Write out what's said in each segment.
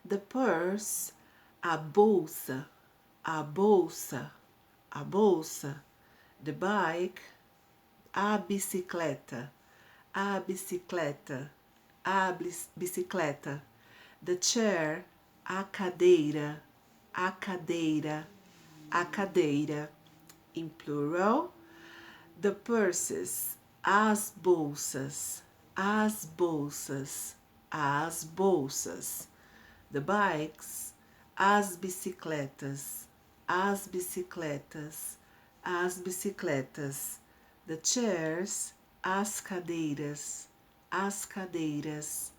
The purse, a bolsa, a bolsa, a bolsa. The bike, a bicicleta, a bicicleta, a bicicleta. The chair, a cadeira, a cadeira, a cadeira. In plural, the purses, as bolsas, as bolsas, as bolsas. The bikes, as bicicletas, as bicicletas, as bicicletas. The chairs, as cadeiras, as cadeiras,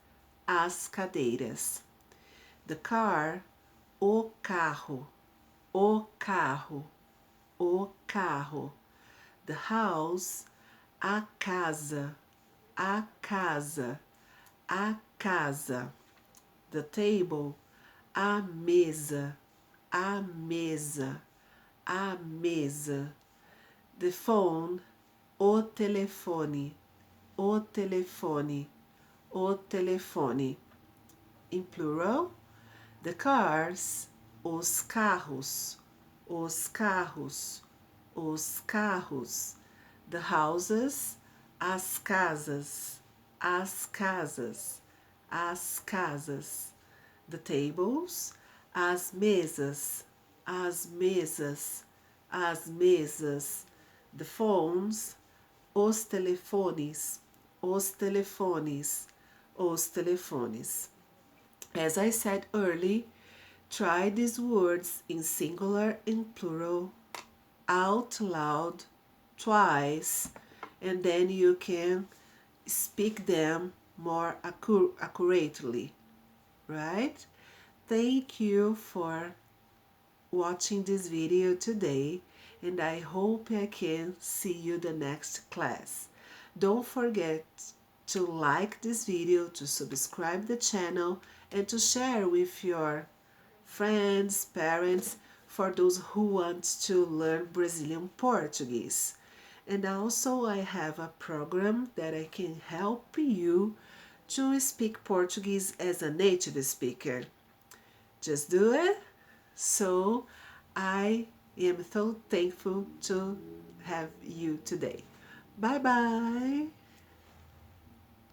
as cadeiras. The car, o carro, o carro, o carro. The house, a casa, a casa, a casa. The table, a mesa, a mesa, a mesa. The phone, o telefone, o telefone, o telefone. In plural, the cars, os carros, os carros, os carros. The houses, as casas, as casas, as casas. The tables, as mesas, as mesas, as mesas. The phones, os telefones, os telefones, os telefones. As I said earlier, try these words in singular and plural out loud twice, and then you can speak them more accurately, right? Thank you for watching this video today, and I hope I can see you the next class. Don't forget to like this video, to subscribe the channel, and to share with your friends, parents, for those who want to learn Brazilian Portuguese. And also I have a program that I can help you to speak Portuguese as a native speaker. Just do it. So I am so thankful to have you today. Bye bye.